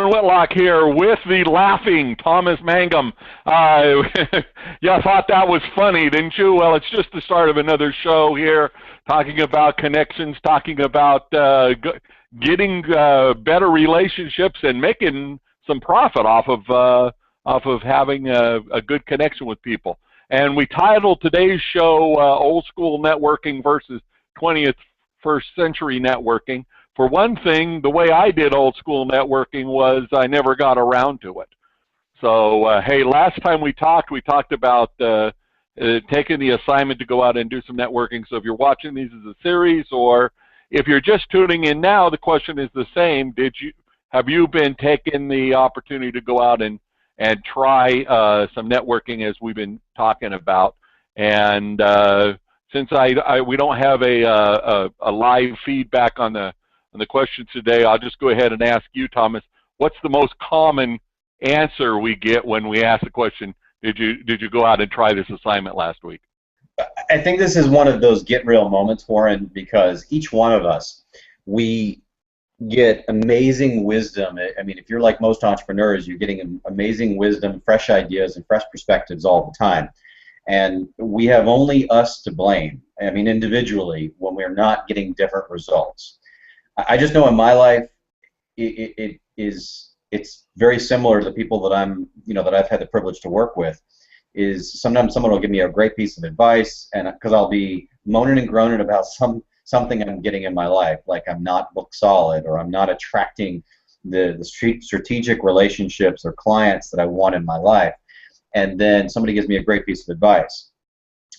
Whitlock here with the laughing Thomas Mangum. Uh, you thought that was funny, didn't you? Well, it's just the start of another show here, talking about connections, talking about getting better relationships and making some profit off of having a good connection with people. And we titled today's show "Old School Networking versus 20th First Century Networking." For one thing, the way I did old school networking was I never got around to it. So, hey, last time we talked about taking the assignment to go out and do some networking. So if you're watching these as a series, or if you're just tuning in now, the question is the same. Have you been taking the opportunity to go out and try some networking as we've been talking about? And since we don't have a live feedback on the questions today, I'll just go ahead and ask you, Thomas, what's the most common answer we get when we ask the question, did you go out and try this assignment last week? I think this is one of those get real moments, Warren, because each one of us, we get amazing wisdom. I mean, if you're like most entrepreneurs, you're getting amazing wisdom, fresh ideas, and fresh perspectives all the time. And we have only us to blame, I mean, individually, when we're not getting different results. I just know in my life, it's very similar to the people that that I've had the privilege to work with. Is sometimes someone will give me a great piece of advice, and because I'll be moaning and groaning about something I'm getting in my life, like I'm not book solid, or I'm not attracting the strategic relationships or clients that I want in my life, and then somebody gives me a great piece of advice,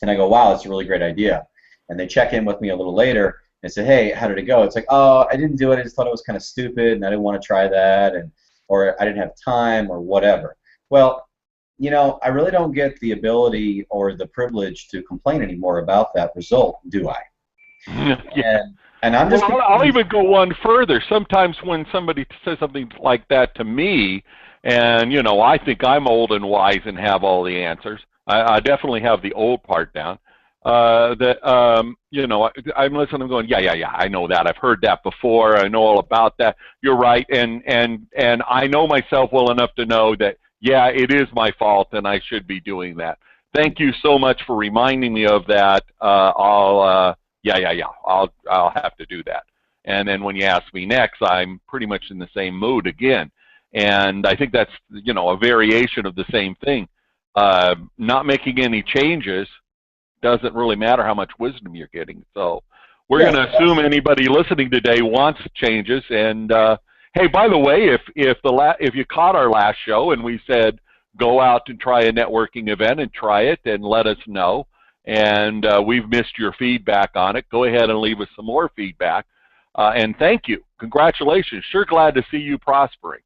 and I go, wow, that's a really great idea, and they check in with me a little later. And say, hey, how did it go? It's like, oh, I didn't do it. I just thought it was kind of stupid, and I didn't want to try that, or I didn't have time, or whatever. Well, I really don't get the ability or the privilege to complain anymore about that result, do I? Yeah. And I'm just. Well, I'll even go one further. Sometimes when somebody says something like that to me, and I think I'm old and wise and have all the answers. I definitely have the old part down. I'm listening. I'm going, yeah. I know that. I've heard that before. I know all about that. You're right, and I know myself well enough to know that, yeah, it is my fault, and I should be doing that. Thank you so much for reminding me of that. I'll have to do that. And then when you ask me next, I'm pretty much in the same mood again. And I think that's a variation of the same thing. Not making any changes doesn't really matter how much wisdom you're getting. So we're going to assume anybody listening today wants changes. And hey, by the way, if you caught our last show and we said go out and try a networking event and try it and let us know, and we've missed your feedback on it, go ahead and leave us some more feedback. And thank you. Congratulations. Sure glad to see you prospering.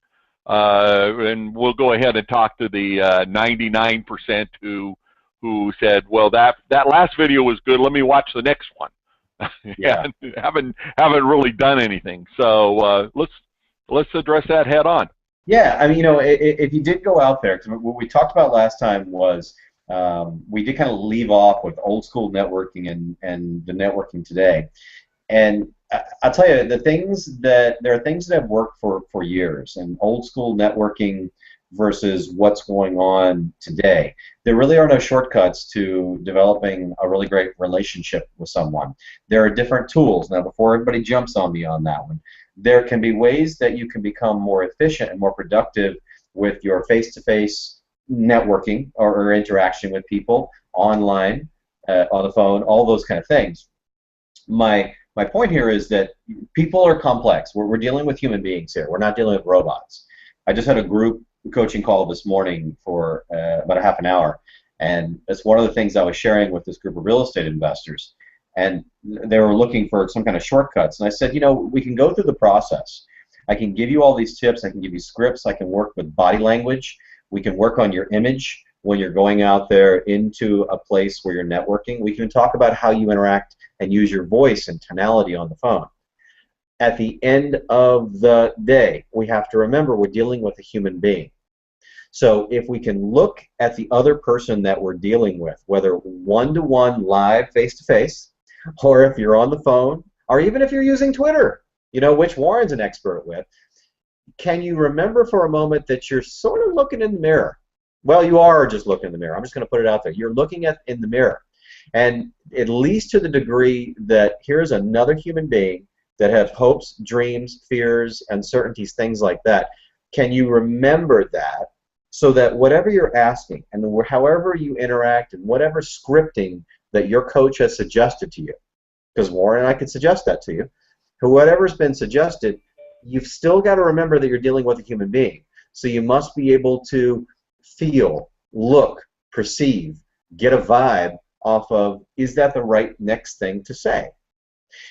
And we'll go ahead and talk to the 99% who said, well, that last video was good, let me watch the next one. Yeah. haven't really done anything. So let's address that head on. Yeah, I mean, if you did go out there, because what we talked about last time was we did kind of leave off with old school networking and the networking today. And I'll tell you, there are things that have worked for years, and old school networking versus what's going on today. There really are no shortcuts to developing a really great relationship with someone. There are different tools. Now, before everybody jumps on me on that one, there can be ways that you can become more efficient and more productive with your face-to-face networking or interaction with people online, on the phone, all those kind of things. My point here is that people are complex. We're dealing with human beings here. We're not dealing with robots. I just had a group coaching call this morning for about a half an hour, and it's one of the things I was sharing with this group of real estate investors, and they were looking for some kind of shortcuts, and I said, we can go through the process. I can give you all these tips, I can give you scripts, I can work with body language, we can work on your image when you're going out there into a place where you're networking, we can talk about how you interact and use your voice and tonality on the phone. At the end of the day, we have to remember we're dealing with a human being. So if we can look at the other person that we're dealing with, whether one-to-one live face-to-face, or if you're on the phone, or even if you're using Twitter, which Warren's an expert with, can you remember for a moment that you're sort of looking in the mirror? Well, you are just looking in the mirror. I'm just going to put it out there. You're looking in the mirror. And at least to the degree that here's another human being that has hopes, dreams, fears, uncertainties, things like that. Can you remember that so that whatever you're asking and however you interact and whatever scripting that your coach has suggested to you, because Warren and I could suggest that to you, whatever's been suggested, you've still got to remember that you're dealing with a human being. So you must be able to feel, look, perceive, get a vibe off of, is that the right next thing to say?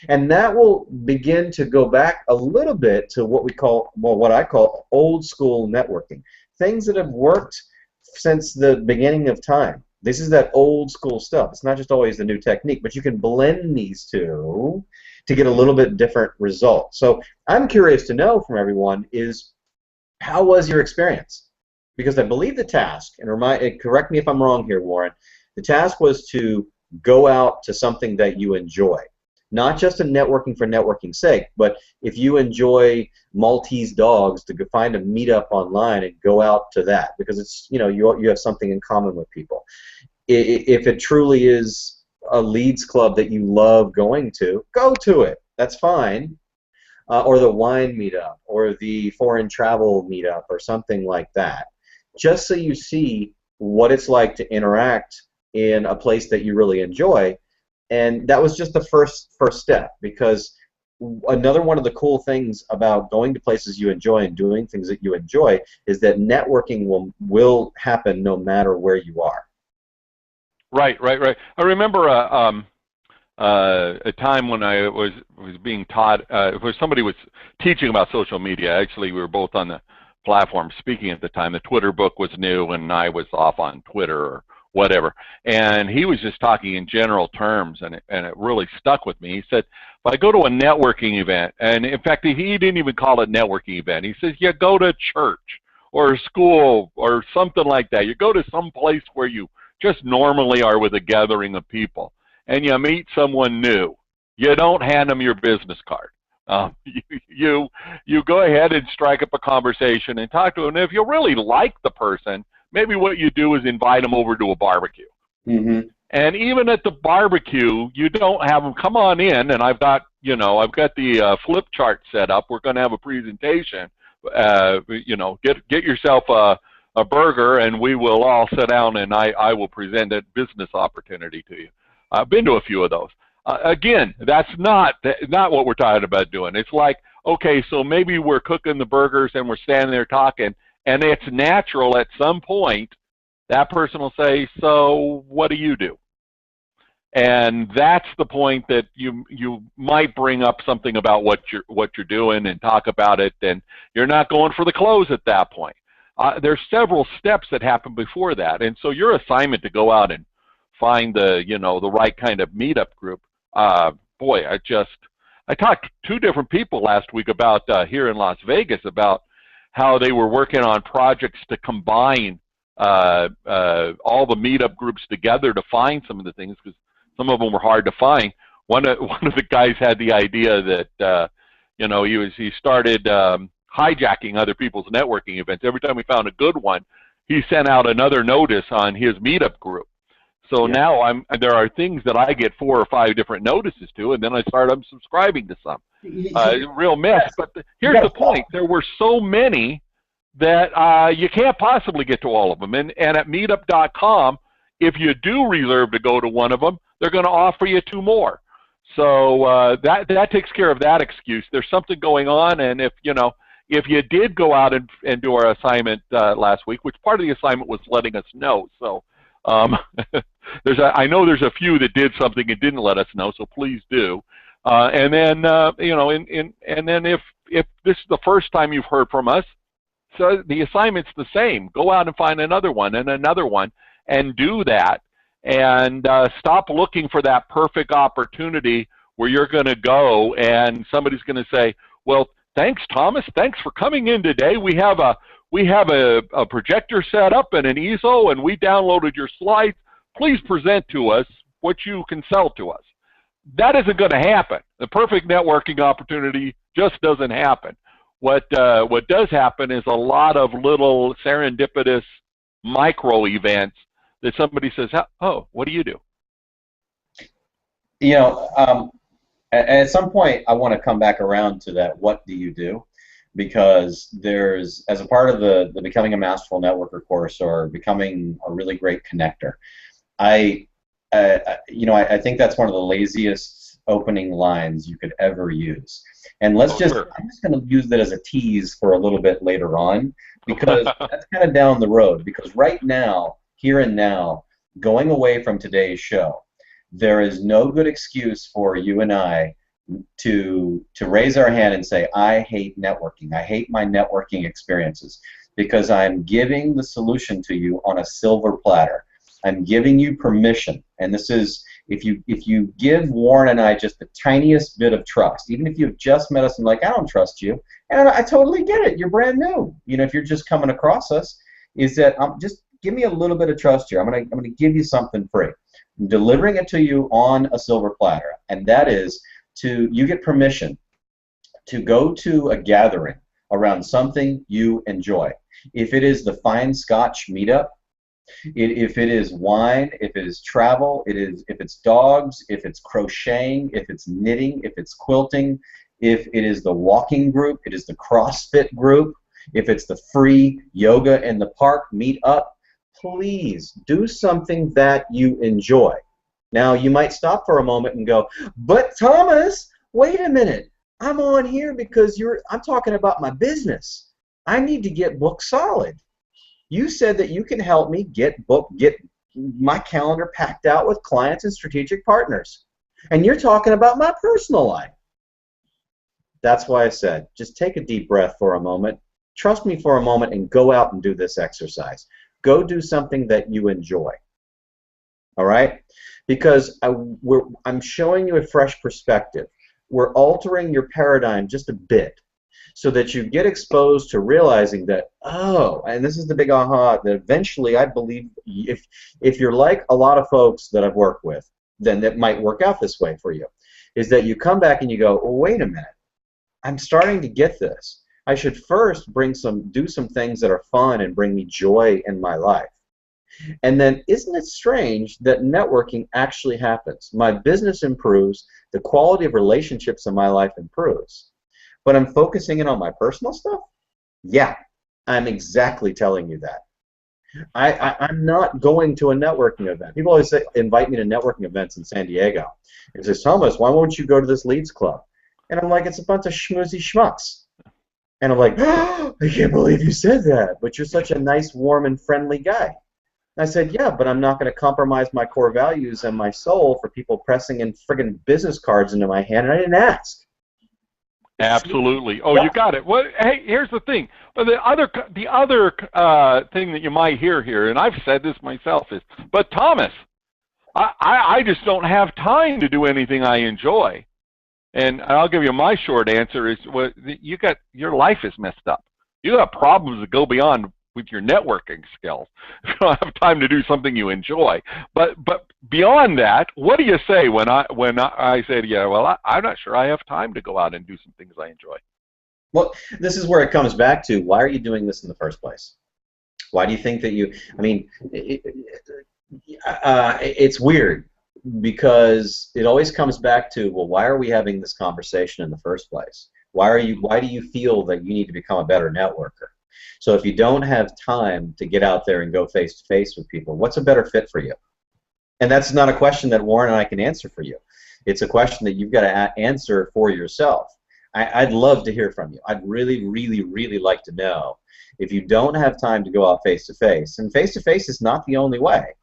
And that will begin to go back a little bit to what we call, well, what I call old school networking. Things that have worked since the beginning of time. This is that old school stuff. It's not just always the new technique, but you can blend these two to get a little bit different result. So I'm curious to know from everyone is, how was your experience? Because I believe the task, and correct me if I'm wrong here, Warren, the task was to go out to something that you enjoy. Not just a networking for networking's sake, but if you enjoy Maltese dogs, to go find a meetup online and go out to that, because it's, you know, you have something in common with people. If it truly is a leads club that you love going to, go to it. That's fine. Or the wine meetup, or the foreign travel meetup, or something like that. Just so you see what it's like to interact in a place that you really enjoy. And that was just the first step, because another one of the cool things about going to places you enjoy and doing things that you enjoy is that networking will happen no matter where you are. Right. I remember a time when I was being taught, where somebody was teaching about social media. Actually, we were both on the platform speaking at the time. The Twitter book was new, and I was off on Twitter or whatever. And he was just talking in general terms, and it really stuck with me. He said, if I go to a networking event, and in fact, he didn't even call it networking event. He says, you go to church or a school or something like that. You go to some place where you just normally are with a gathering of people, and you meet someone new. You don't hand them your business card. You go ahead and strike up a conversation and talk to them. And if you really like the person, maybe what you do is invite them over to a barbecue. Mm-hmm. And even at the barbecue, you don't have them come on in, and I've got the flip chart set up. We're going to have a presentation. Get yourself a burger, and we will all sit down, and I will present a business opportunity to you. I've been to a few of those. Again, that's not what we're talking about doing. It's like, okay, so maybe we're cooking the burgers and we're standing there talking, and it's natural at some point that person will say, so what do you do? And that's the point that you might bring up something about what you're doing and talk about it, and you're not going for the close at that point. There's several steps that happen before that, and so your assignment to go out and find the right kind of meetup group. Boy, I talked to two different people last week about here in Las Vegas about how they were working on projects to combine all the meetup groups together to find some of the things, because some of them were hard to find. One of the guys had the idea that he started hijacking other people's networking events. Every time we found a good one, he sent out another notice on his meetup group. So now there are things that I get 4 or 5 different notices to, and then I start unsubscribing to some. Real mess. But here's the point. There were so many that you can't possibly get to all of them. And at meetup.com, if you do reserve to go to one of them, they're going to offer you 2 more. So that takes care of that excuse. There's something going on, and if you did go out and do our assignment last week, which part of the assignment was letting us know. So I know there's a few that did something and didn't let us know, so please do. And then if this is the first time you've heard from us, so the assignment's the same. Go out and find another one and another one, and do that. And stop looking for that perfect opportunity where you're going to go and somebody's going to say, well, thanks, Thomas. Thanks for coming in today. We have a projector set up and an easel, and we downloaded your slides. Please present to us what you can sell to us. That isn't going to happen. The perfect networking opportunity just doesn't happen. What does happen is a lot of little serendipitous micro events that somebody says, "Oh, what do you do?" You know, at some point, I want to come back around to that. What do you do? Because there's, as a part of the Becoming a Masterful Networker course or becoming a really great connector, I, I think that's one of the laziest opening lines you could ever use. And Oh, sure. I'm just going to use that as a tease for a little bit later on, because that's kind of down the road. Because right now, here and now, going away from today's show, there is no good excuse for you and I to raise our hand and say, I hate networking. I hate my networking experiences, because I'm giving the solution to you on a silver platter. I'm giving you permission, and this is, if you give Warren and I just the tiniest bit of trust, even if you've just met us and like, I don't trust you, and I totally get it. You're brand new. You know, if you're just coming across us, is that just give me a little bit of trust here. I'm gonna give you something free. I'm delivering it to you on a silver platter, and that is you get permission to go to a gathering around something you enjoy. If it is the fine Scotch meetup, if it is wine, if it is travel, if it's dogs, if it's crocheting, if it's knitting, if it's quilting, if it is the walking group, it is the CrossFit group, if it's the free yoga in the park meetup, please do something that you enjoy. Now, you might stop for a moment and go, but Thomas, wait a minute. I'm on here because I'm talking about my business. I need to get booked solid. You said that you can help me get my calendar packed out with clients and strategic partners. And you're talking about my personal life. That's why I said, just take a deep breath for a moment. Trust me for a moment and go out and do this exercise. Go do something that you enjoy. All right? Because I'm showing you a fresh perspective. We're altering your paradigm just a bit so that you get exposed to realizing that, oh, and this is the big aha, that eventually I believe if you're like a lot of folks that I've worked with, then that might work out this way for you, is that you come back and you go, well, wait a minute, I'm starting to get this. I should first do some things that are fun and bring me joy in my life. And then, isn't it strange that networking actually happens? My business improves, the quality of relationships in my life improves. But I'm focusing in on my personal stuff? Yeah, I'm exactly telling you that. I'm not going to a networking event. People always say, invite me to networking events in San Diego. They say, Thomas, why won't you go to this Leads Club? And I'm like, it's a bunch of schmoozy schmucks. And I'm like, oh, I can't believe you said that, but you're such a nice, warm, and friendly guy. I said, yeah, but I'm not going to compromise my core values and my soul for people pressing in friggin' business cards into my hand, and I didn't ask. Absolutely. Oh, you got it. Well, hey, here's the thing. But the other thing that you might hear here, and I've said this myself, is, but Thomas, I just don't have time to do anything I enjoy. And I'll give you my short answer is, well, your life is messed up. You got problems that go beyond with your networking skills. You don't have time to do something you enjoy. But beyond that, what do you say when I say to you, well, I'm not sure I have time to go out and do some things I enjoy? Well, this is where it comes back to, why are you doing this in the first place? Why do you think that it's weird, because it always comes back to, well, why are we having this conversation in the first place? Why do you feel that you need to become a better networker? So if you don't have time to get out there and go face to face with people, what's a better fit for you? And that's not a question that Warren and I can answer for you. It's a question that you've got to answer for yourself. I'd love to hear from you. I'd really, really, really like to know, if you don't have time to go out face to face, and face to face is not the only way,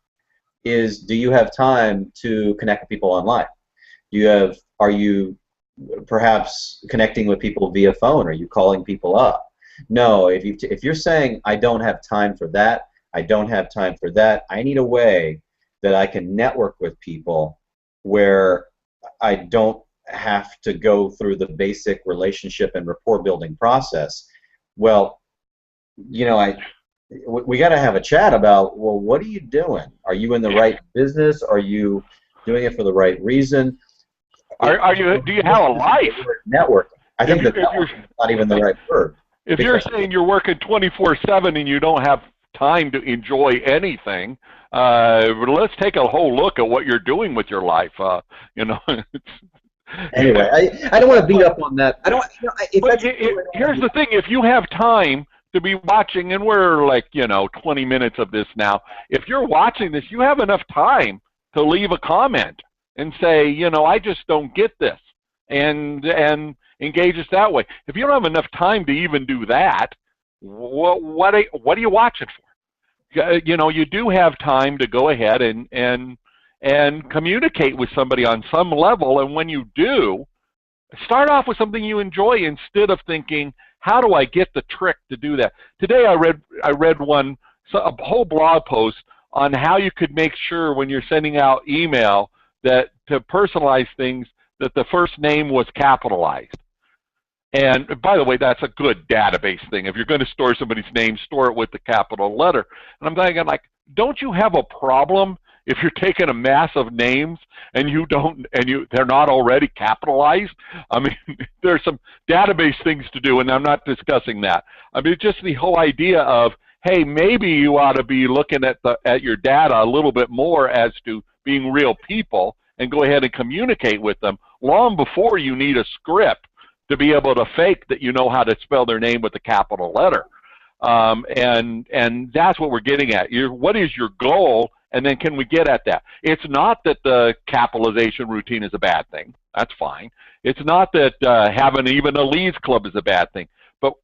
do you have time to connect with people online? Are you perhaps connecting with people via phone? Are you calling people up? No, if you're saying, I don't have time for that, I don't have time for that, I need a way that I can network with people where I don't have to go through the basic relationship and rapport building process. Well, we got to have a chat about, well, what are you doing? Are you in the right business? Are you doing it for the right reason? Do you have a life? Networking. I If think you that if that you're one's not even the right word. if you're Because saying you're working 24/7 and you don't have time to enjoy anything, let's take a whole look at what you're doing with your life. You know, anyway, I don't want to beat up on that. I don't. You know, if but that's true, I don't want to here's beat the thing: if you have time to be watching, and we're like 20 minutes of this now, if you're watching this, you have enough time to leave a comment and say, I just don't get this, and engage us that way. If you don't have enough time to even do that, what are you watching for? You do have time to go ahead and communicate with somebody on some level, and when you do, start off with something you enjoy instead of thinking, how do I get the trick to do that? Today I read a whole blog post on how you could make sure when you're sending out email that to personalize things that the first name was capitalized. And by the way, that's a good database thing. If you're going to store somebody's name, store it with the capital letter. And I'm thinking, like, don't you have a problem if you're taking a mass of names and they're not already capitalized? I mean, there's some database things to do, and I'm not discussing that. I mean, just the whole idea of, hey, maybe you ought to be looking at your data a little bit more as to being real people and go ahead and communicate with them long before you need a script to be able to fake that you know how to spell their name with a capital letter. And that's what we're getting at. What is your goal, and then can we get at that? It's not that the capitalization routine is a bad thing. That's fine. It's not that having even a leads club is a bad thing. But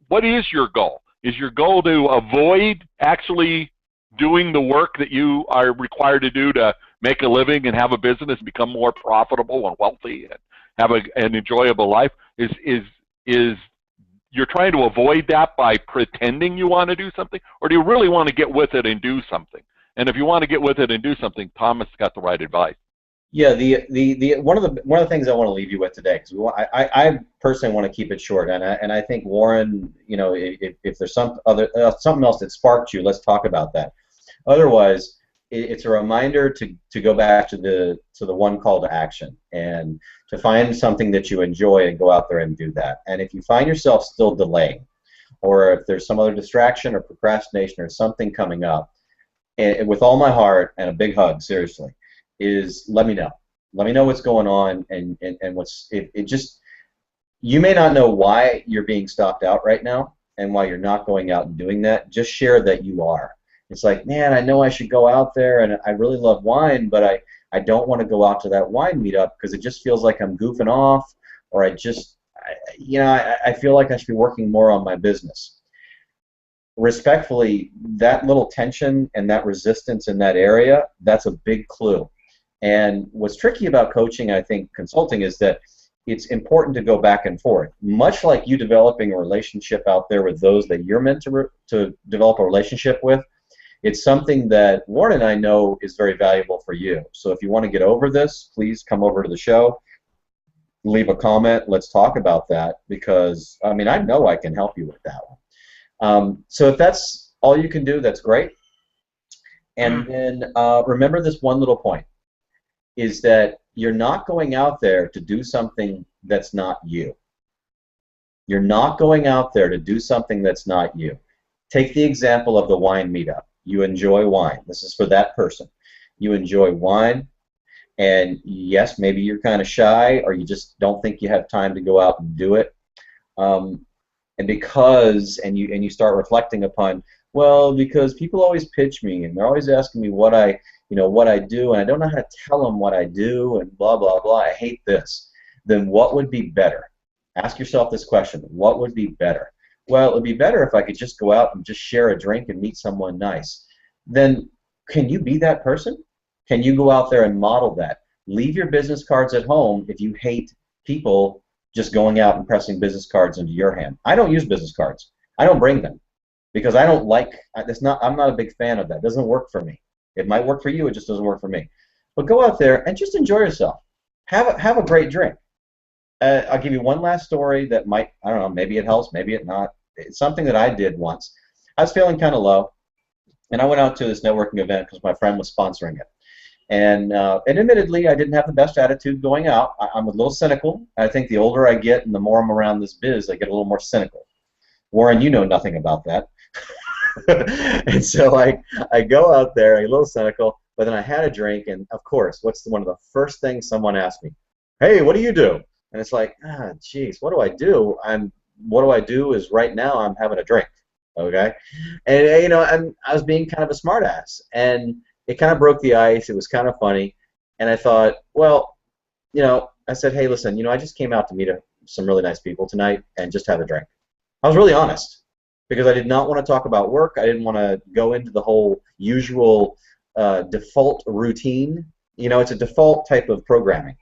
what is your goal? Is your goal to avoid actually doing the work that you are required to do to make a living and have a business, become more profitable and wealthy, and have an enjoyable life? Is you're trying to avoid that by pretending you want to do something, or do you really want to get with it and do something? And if you want to get with it and do something, Thomas got the right advice. Yeah, the one of the things I want to leave you with today, because I personally want to keep it short, and I think Warren, if there's something else that sparked you, let's talk about that. Otherwise, it's a reminder to go back to the one call to action and to find something that you enjoy and go out there and do that. And if you find yourself still delaying, or if there's some other distraction or procrastination or something coming up, and with all my heart and a big hug, seriously, is let me know. Let me know what's going on, and what's it just. You may not know why you're being stopped out right now and why you're not going out and doing that. Just share that you are. It's like, man, I know I should go out there, and I really love wine, but I don't want to go out to that wine meetup because it just feels like I'm goofing off, or I feel like I should be working more on my business. Respectfully, that little tension and that resistance in that area, that's a big clue. And what's tricky about coaching, I think, consulting, is that it's important to go back and forth. Much like you developing a relationship out there with those that you're meant to develop a relationship with, it's something that Warren and I know is very valuable for you. So if you want to get over this, please come over to the show, leave a comment, let's talk about that, because, I mean, I know I can help you with that one. So if that's all you can do, that's great. And then remember this one little point, is that you're not going out there to do something that's not you. You're not going out there to do something that's not you. Take the example of the wine meetup. You enjoy wine. This is for that person. You enjoy wine, and yes, maybe you're kind of shy, or you just don't think you have time to go out and do it. And you start reflecting upon, well, because people always pitch me, and they're always asking me what I do, and I don't know how to tell them what I do, and blah, blah, blah. I hate this. Then what would be better? Ask yourself this question. What would be better? Well, it would be better if I could just go out and just share a drink and meet someone nice. Then can you be that person? Can you go out there and model that? Leave your business cards at home if you hate people just going out and pressing business cards into your hand. I don't use business cards. I don't bring them because I don't like. I'm not a big fan of that. It doesn't work for me. It might work for you. It just doesn't work for me. But go out there and just enjoy yourself. Have a great drink. I'll give you one last story that might, I don't know, maybe it helps, maybe it not. It's something that I did once. I was feeling kind of low, and I went out to this networking event because my friend was sponsoring it. And admittedly, I didn't have the best attitude going out. I'm a little cynical. I think the older I get and the more I'm around this biz, I get a little more cynical. Warren, you know nothing about that. And so I go out there, a little cynical, but then I had a drink, and of course, one of the first things someone asked me? Hey, what do you do? And it's like, geez, what do I do? What do I do is right now I'm having a drink, okay? And I was being kind of a smartass, and it kind of broke the ice. It was kind of funny, and I thought, well, I said, hey, listen, I just came out to meet some really nice people tonight and just have a drink. I was really honest because I did not want to talk about work. I didn't want to go into the whole usual default routine. It's a default type of programming.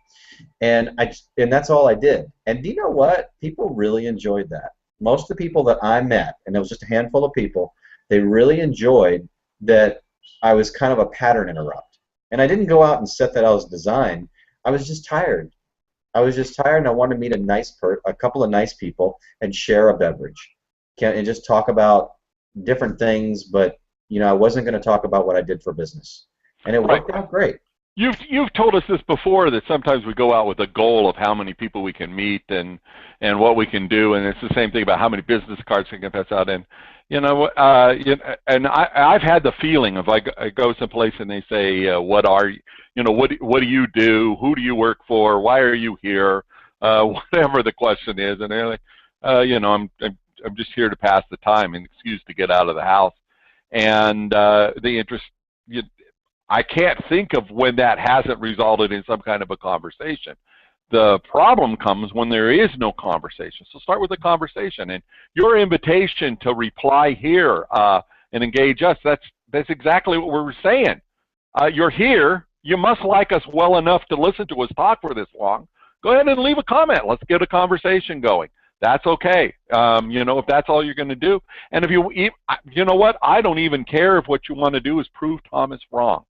And that's all I did. And do you know what? People really enjoyed that. Most of the people that I met, and it was just a handful of people, they really enjoyed that I was kind of a pattern interrupt. And I didn't go out and set that out as design. I was just tired. I was just tired, and I wanted to meet a couple of nice people and share a beverage, and just talk about different things. But I wasn't going to talk about what I did for business, and it worked out great. You've told us this before, that sometimes we go out with a goal of how many people we can meet and what we can do, and it's the same thing about how many business cards we can pass out. And and I've had the feeling of I go someplace and they say, what do you do? Who do you work for? Why are you here? Whatever the question is, and they're like, I'm just here to pass the time, an excuse to get out of the house. And the interest, I can't think of when that hasn't resulted in some kind of a conversation. The problem comes when there is no conversation. So start with a conversation, and your invitation to reply here and engage us, that's exactly what we're saying. You're here. You must like us well enough to listen to us talk for this long. Go ahead and leave a comment. Let's get a conversation going. That's okay. If that's all you're going to do. And if you know what? I don't even care if what you want to do is prove Thomas wrong,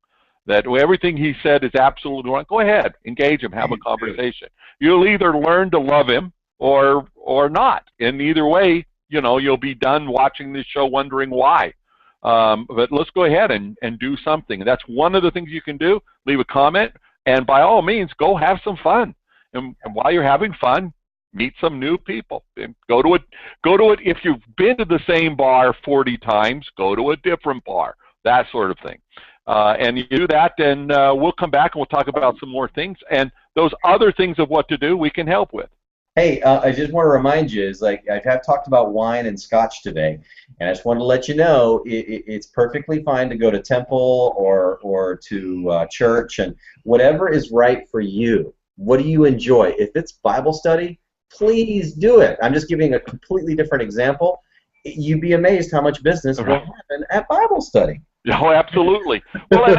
that everything he said is absolutely wrong. Go ahead, engage him, have a conversation. You'll either learn to love him or not. And either way, you'll be done watching this show wondering why. But let's go ahead and do something. That's one of the things you can do. Leave a comment, and by all means, go have some fun. And while you're having fun, meet some new people. And go to it. If you've been to the same bar 40 times, go to a different bar. That sort of thing. And you do that, and we'll come back and we'll talk about some more things. And those other things of what to do, we can help with. Hey, I just want to remind you, I have talked about wine and scotch today, and I just want to let you know it's perfectly fine to go to temple or to church, and whatever is right for you. What do you enjoy? If it's Bible study, please do it. I'm just giving a completely different example. You'd be amazed how much business will happen at Bible study. Oh, absolutely. Well,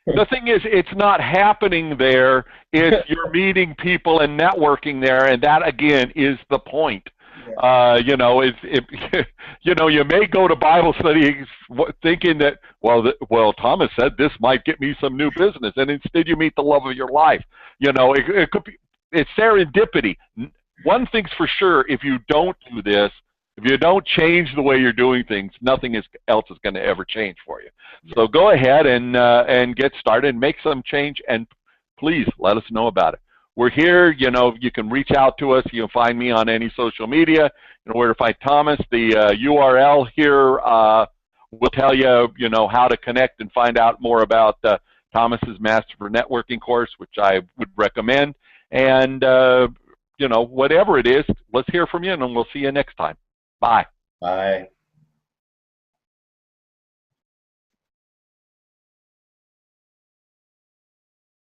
the thing is, it's not happening there. It's you're meeting people and networking there, and that again is the point. Yeah. You may go to Bible study thinking that, well, Thomas said this might get me some new business, and instead you meet the love of your life. It could be, it's serendipity. One thing's for sure: if you don't do this, if you don't change the way you're doing things, nothing else is going to ever change for you. So go ahead and get started, make some change, and please let us know about it. We're here. You can reach out to us. You can find me on any social media. Where to find Thomas. The URL here will tell you, how to connect and find out more about Thomas's Master for Networking course, which I would recommend. And whatever it is, let's hear from you, and we'll see you next time. Bye. Bye.